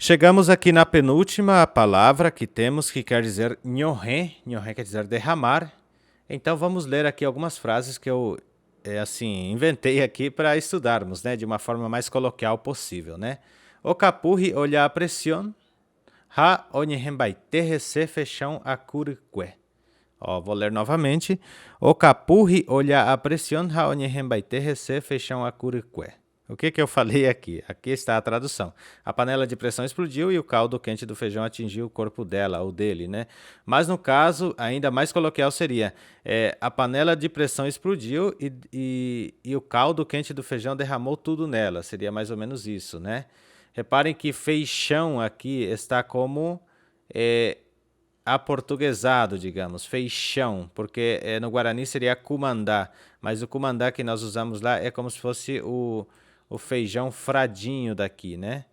Chegamos aqui na penúltima palavra que temos, que quer dizer nhohé. Nhohé quer dizer derramar. Então vamos ler aqui algumas frases que eu inventei aqui para estudarmos, né, de uma forma mais coloquial possível, né? O capurri olha a pressão, ha onihembaite se fechão a curique. Ó, vou ler novamente. O capurri olha a pressão, ha onihembaite se fechão a curique. O que eu falei aqui? Aqui está a tradução. A panela de pressão explodiu e o caldo quente do feijão atingiu o corpo dela, ou dele, né? Mas no caso, ainda mais coloquial seria, a panela de pressão explodiu e o caldo quente do feijão derramou tudo nela. Seria mais ou menos isso, né? Reparem que feixão aqui está como aportuguesado, digamos, feixão, porque no Guarani seria cumandá, mas o cumandá que nós usamos lá é como se fosse o feijão fradinho daqui, né?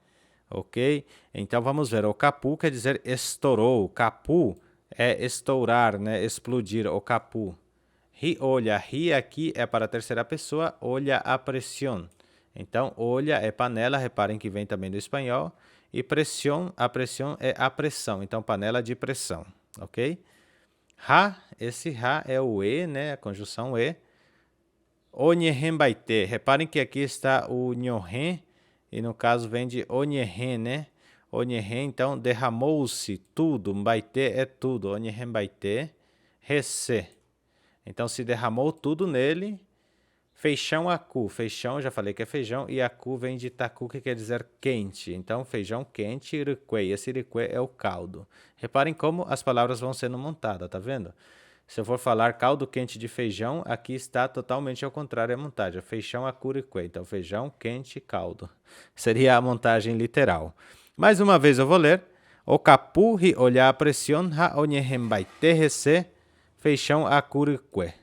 Ok? Então vamos ver. O capu quer dizer estourou. Capu é estourar, né? Explodir. O capu. Ri olha. Ri aqui é para a terceira pessoa. Olha a pressão. Então, olha é panela. Reparem que vem também do espanhol. E pressão, a pressão é a pressão. Então, panela de pressão. Ok? Ha, esse ha é o e, né? A conjunção e. Onihembaite. Reparem que aqui está o nhohen, e no caso vem de onihém, né? Onihém, então, derramou-se tudo. Mbaite é tudo. Onihembaite, rece. Então, se derramou tudo nele. Feijão acu. Feijão, já falei que é feijão. E acu vem de tacu, que quer dizer quente. Então, feijão quente, iriquê. Esse iriquê é o caldo. Reparem como as palavras vão sendo montadas, tá vendo? Se eu for falar caldo quente de feijão, aqui está totalmente ao contrário a montagem. Feijão a curiquê. Então, feijão quente caldo. Seria a montagem literal. Mais uma vez eu vou ler. O capurri olha a pressão ha onihembaite rece feijão a curiquê.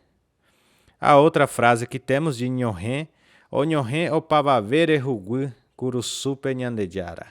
A outra frase que temos de nhohen. O nhohen o pavavere rugui kurusupe nyandejara.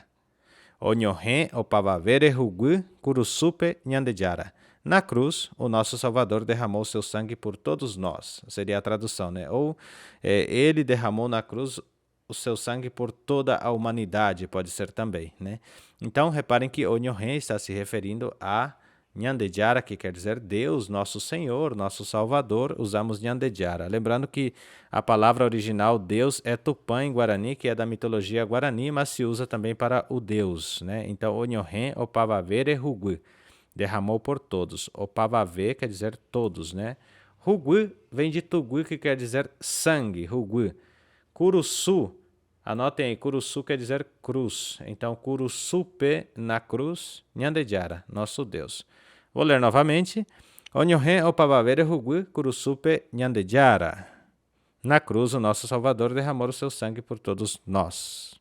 O nhohen o pavavere rugui kurusupe nyandejara. Na cruz, o nosso Salvador derramou seu sangue por todos nós. Seria a tradução, né? Ou ele derramou na cruz o seu sangue por toda a humanidade, pode ser também, né? Então, reparem que o nhohen está se referindo a Nyandejara, que quer dizer Deus, nosso Senhor, nosso Salvador. Usamos Nyandejara. Lembrando que a palavra original Deus é Tupã em Guarani, que é da mitologia Guarani, mas se usa também para o Deus, né? Então, o nhohen o pavavere rugui. Derramou por todos. O pavavê quer dizer todos, né? Rugui vem de tugui, que quer dizer sangue, rugui. Curuçu, anotem aí, curuçu quer dizer cruz. Então, curuçupe na cruz, Nyandejara, nosso Deus. Vou ler novamente. Onyohen o pavavere rugui, curuçupe Nyandejara. Na cruz, o nosso Salvador derramou o seu sangue por todos nós.